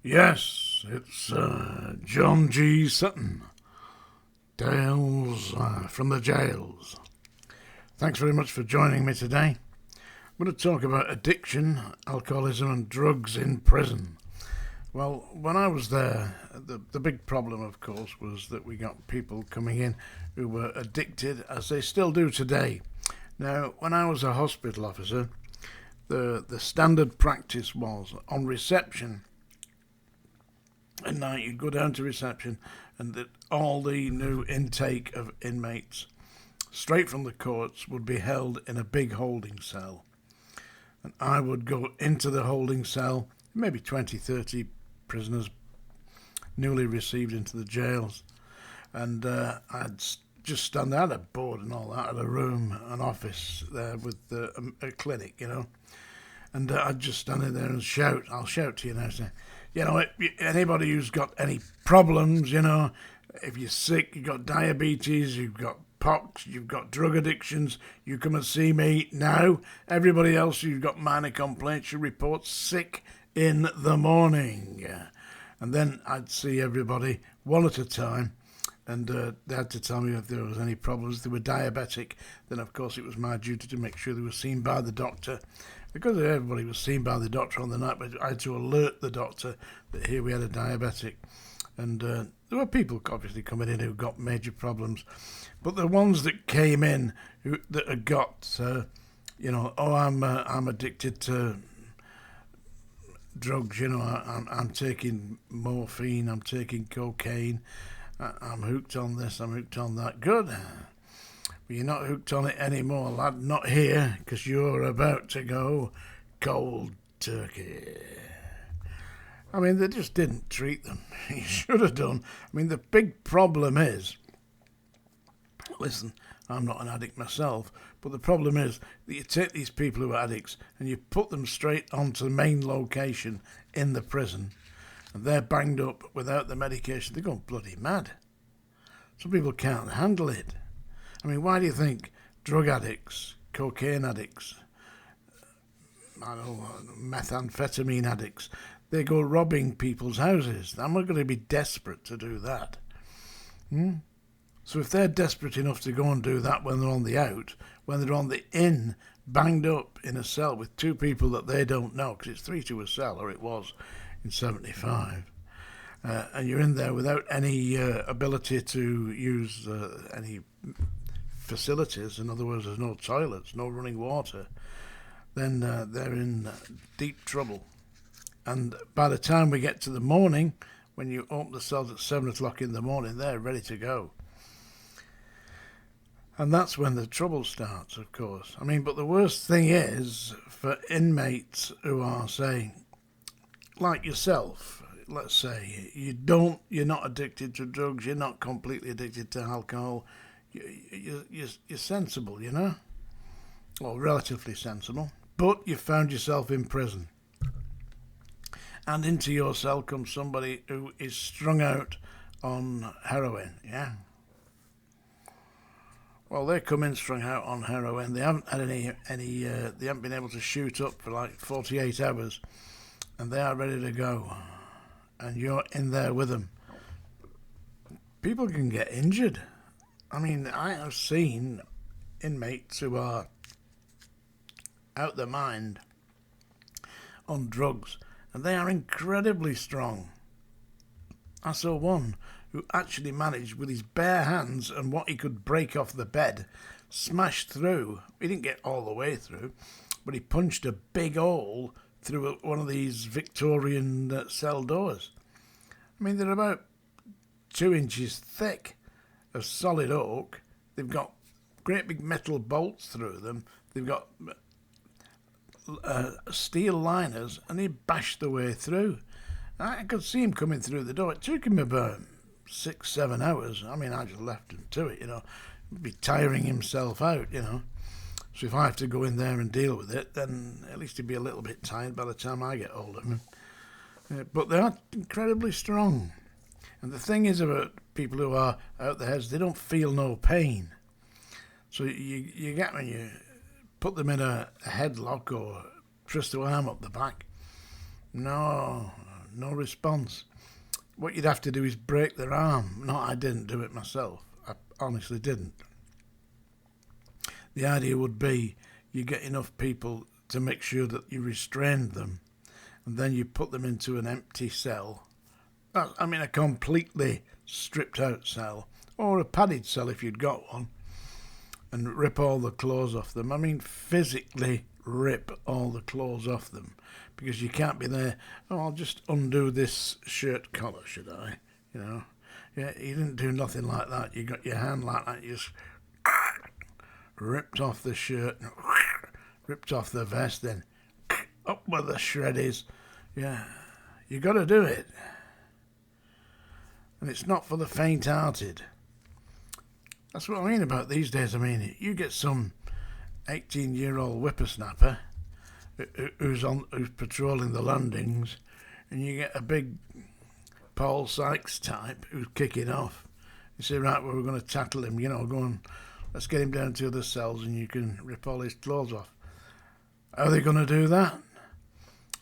Yes, it's John G. Sutton, Dales from the jails. Thanks very much for joining me today. I'm going to talk about addiction, alcoholism, and drugs in prison. Well, when I was there, the big problem, of course, was that we got people coming in who were addicted, as they still do today. Now, when I was a hospital officer, the standard practice was on reception. At night, you'd go down to reception, and that all the new intake of inmates, straight from the courts, would be held in a big holding cell. And I would go into the holding cell, maybe 20, 30 prisoners newly received into the jails, and I'd just stand out a board and all that, at a room, an office there with a clinic, and I'd just stand in there and shout. I'll shout to you now, say, anybody who's got any problems, if you're sick, you've got diabetes, you've got pox, you've got drug addictions, you come and see me now. Everybody else who's got minor complaints should report sick in the morning. And then I'd see everybody one at a time, and they had to tell me if there was any problems. If they were diabetic, then of course it was my duty to make sure they were seen by the doctor. Because everybody was seen by the doctor on the night, but I had to alert the doctor that here we had a diabetic. And there were people obviously coming in who got major problems. But the ones that came in that had got, I'm addicted to drugs, I'm taking morphine, I'm taking cocaine, I'm hooked on this, I'm hooked on that. Good. But you're not hooked on it anymore, lad. Not here, because you're about to go cold turkey. I mean, they just didn't treat them. You should have done. I mean, the big problem is, listen, I'm not an addict myself, but the problem is that you take these people who are addicts and you put them straight onto the main location in the prison, and they're banged up without the medication. They're going bloody mad. Some people can't handle it. I mean, why do you think drug addicts, cocaine addicts, methamphetamine addicts, they go robbing people's houses? I'm not going to be desperate to do that. So if they're desperate enough to go and do that when they're on the out, when they're on the in, banged up in a cell with two people that they don't know, because it's 3 to a cell, or it was in 75, and you're in there without any ability to use any facilities, in other words, there's no toilets, no running water, then they're in deep trouble. And by the time we get to the morning, when you open the cells at 7 o'clock in the morning, they're ready to go. And that's when the trouble starts, of course. I mean, but the worst thing is for inmates who are, say, like yourself, let's say, you're not addicted to drugs, you're not completely addicted to alcohol, you're sensible, or relatively sensible, but you found yourself in prison. And into your cell comes somebody who is strung out on heroin, yeah? Well, they come in strung out on heroin. They haven't had any. They haven't been able to shoot up for like 48 hours, and they are ready to go. And you're in there with them. People can get injured. I mean, I have seen inmates who are out their mind on drugs, and they are incredibly strong. I saw one who actually managed, with his bare hands and what he could break off the bed, smashed through. He didn't get all the way through, but he punched a big hole through one of these Victorian cell doors. I mean, they're about 2 inches thick of solid oak. They've got great big metal bolts through them. They've got steel liners, and he bashed the way through. I could see him coming through the door. It took him about 6-7 hours. I mean, I just left him to it, He'd be tiring himself out, So if I have to go in there and deal with it, then at least he'd be a little bit tired by the time I get hold of him. But they are incredibly strong. And the thing is about people who are out their heads, they don't feel no pain. So you get when you put them in a headlock or twist their arm up the back. No no response. What you'd have to do is break their arm. No, I didn't do it myself. I honestly didn't. The idea would be you get enough people to make sure that you restrained them, and then you put them into an empty cell. A completely stripped out cell, or a padded cell if you'd got one, and rip all the clothes off them. Physically rip all the clothes off them, because you can't be there, I'll just undo this shirt collar, should I? Yeah, you didn't do nothing like that. You got your hand like that, you just ripped off the shirt, ripped off the vest, then up with the shred is. Yeah, you got to do it. And it's not for the faint-hearted. That's what I mean about these days. You get some 18-year-old whippersnapper who's patrolling the landings, and you get a big Paul Sykes type who's kicking off. You say, right, well, we're going to tackle him, go on, let's get him down to the cells and you can rip all his clothes off. Are they going to do that?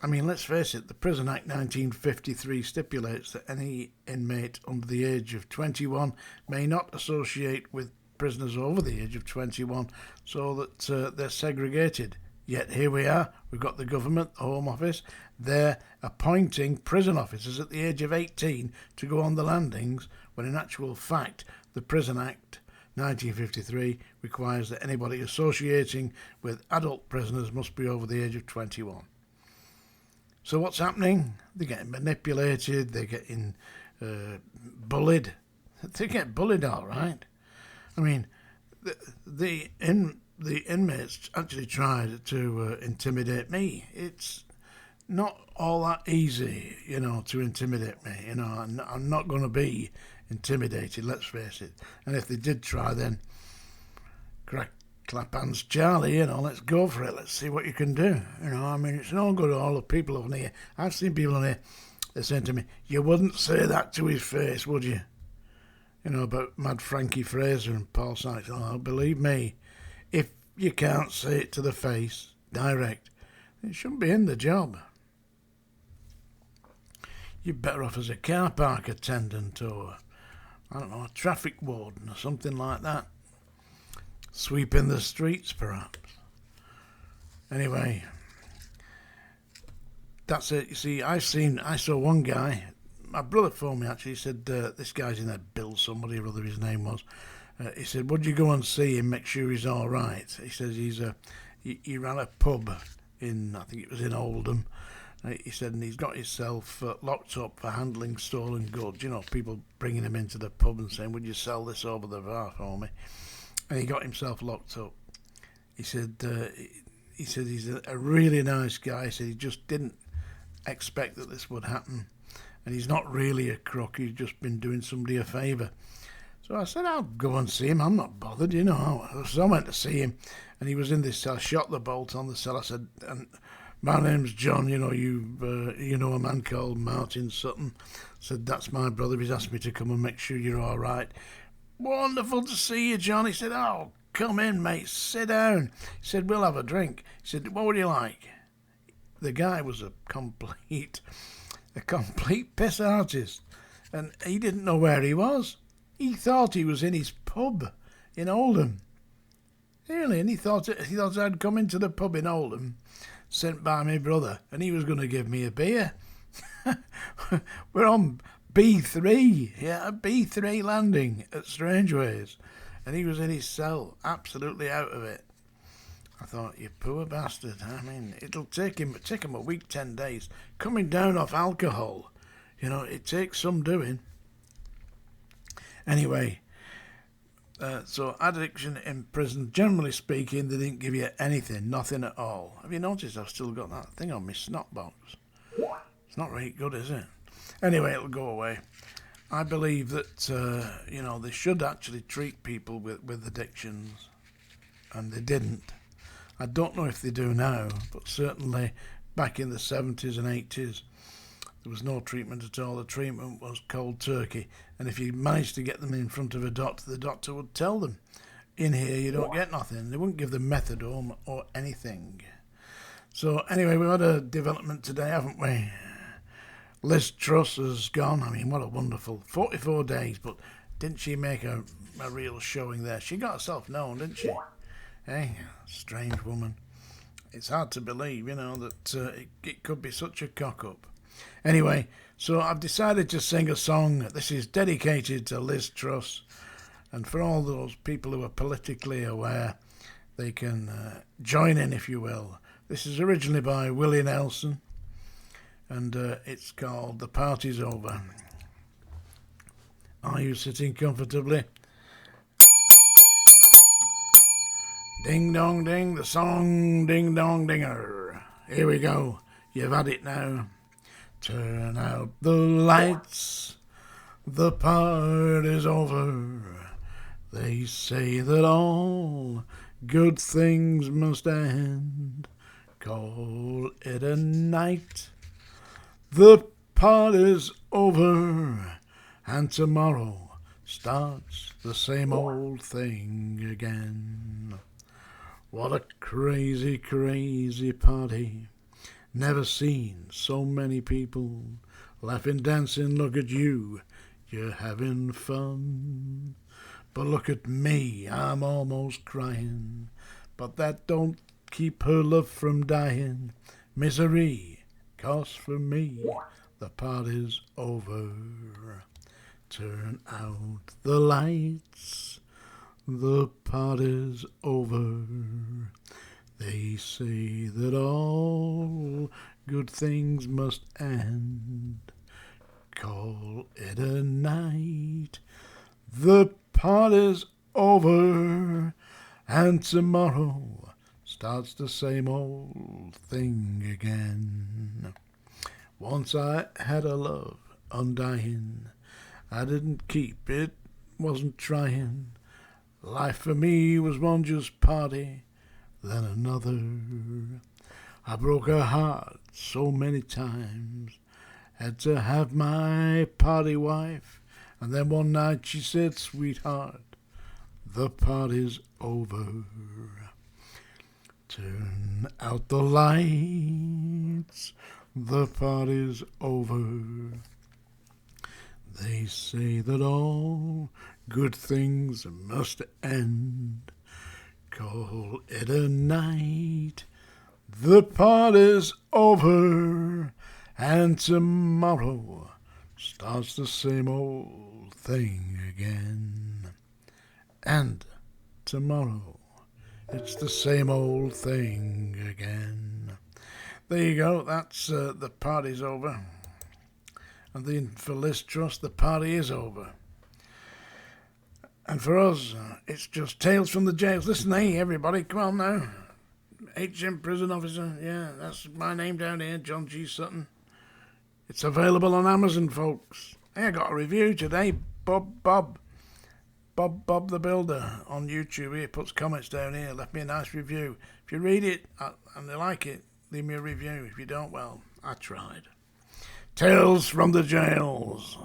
Let's face it, the Prison Act 1953 stipulates that any inmate under the age of 21 may not associate with prisoners over the age of 21, so that they're segregated. Yet here we are, we've got the government, the Home Office, they're appointing prison officers at the age of 18 to go on the landings, when in actual fact the Prison Act 1953 requires that anybody associating with adult prisoners must be over the age of 21. So what's happening? They're getting manipulated, they're getting bullied. They get bullied, all right. The inmates actually tried to intimidate me. It's not all that easy, to intimidate me. I'm not going to be intimidated, let's face it. And if they did try, then clap hands, Charlie, let's go for it. Let's see what you can do. It's no good all the people on here. I've seen people on here, they're saying to me, you wouldn't say that to his face, would you? About Mad Frankie Fraser and Paul Sykes. Oh, believe me, if you can't say it to the face, direct, it shouldn't be in the job. You're better off as a car park attendant or, a traffic warden or something like that. Sweeping the streets, perhaps. Anyway, that's it. You see, I saw one guy, my brother phoned me actually, he said, this guy's in there, Bill somebody or other his name was. He said, would you go and see him, make sure he's all right? He says he ran a pub in, I think it was in Oldham. He said, and he's got himself locked up for handling stolen goods. People bringing him into the pub and saying, would you sell this over the bar for me? And he got himself locked up. He said he's a really nice guy. He said he just didn't expect that this would happen. And he's not really a crook. He's just been doing somebody a favour. So I said, I'll go and see him. I'm not bothered, So I went to see him. And he was in this cell, shot the bolt on the cell. I said, and my name's John. You know a man called Martin Sutton. I said, that's my brother. He's asked me to come and make sure you're all right. Wonderful to see you, John. He said, oh, come in, mate, sit down. He said, we'll have a drink. He said, what would you like? The guy was a complete piss artist, and he didn't know where he was. He thought he was in his pub in Oldham. Really, and he thought I'd come into the pub in Oldham, sent by my brother, and he was going to give me a beer. We're on B3, a B3 landing at Strangeways, and he was in his cell, absolutely out of it. I thought, you poor bastard. It'll take him a week, 10 days, coming down off alcohol. It takes some doing. Anyway, so addiction in prison, generally speaking, they didn't give you anything, nothing at all. Have you noticed I've still got that thing on my snot box? It's not very good, is it? Anyway, it'll go away. I believe that, they should actually treat people with addictions, and they didn't. I don't know if they do now, but certainly back in the 70s and 80s, there was no treatment at all. The treatment was cold turkey, and if you managed to get them in front of a doctor, the doctor would tell them, in here you don't get nothing. They wouldn't give them methadone or anything. So anyway, we've had a development today, haven't we? Liz Truss has gone. I mean, what a wonderful 44 days, but didn't she make a real showing there? She got herself known, didn't she? Hey, strange woman. It's hard to believe, that it could be such a cock-up. Anyway, so I've decided to sing a song. This is dedicated to Liz Truss, and for all those people who are politically aware, they can join in, if you will. This is originally by Willie Nelson, and it's called The Party's Over. Are you sitting comfortably? Ding dong ding, the song ding dong dinger. Here we go, you've had it now. Turn out the lights, the party's over. They say that all good things must end. Call it a night. The party's over, and tomorrow starts the same old thing again. What a crazy, crazy party. Never seen so many people laughing, dancing. Look at you, you're having fun. But look at me, I'm almost crying. But that don't keep her love from dying. Misery, 'cause for me, the party's over. Turn out the lights, the party's over. They say that all good things must end. Call it a night. The party's over, and tomorrow starts the same old thing again. Once I had a love undying. I didn't keep it, wasn't trying. Life for me was one just party, then another. I broke her heart so many times. Had to have my party wife. And then one night she said, sweetheart, the party's over. Turn out the lights, the party's over. They say that all good things must end. Call it a night, the party's over, and tomorrow starts the same old thing again. And tomorrow it's the same old thing again. There you go, that's the party's over. And then for Liz Truss, the party is over. And for us, it's just Tales from the Jails. Listen, hey everybody, come on now. HM Prison Officer, yeah, that's my name down here, John G. Sutton. It's available on Amazon, folks. Hey, I got a review today. Bob the Builder on YouTube. He puts comments down here. Left me a nice review. If you read it and you like it, leave me a review. If you don't, well, I tried. Tales from the Jails.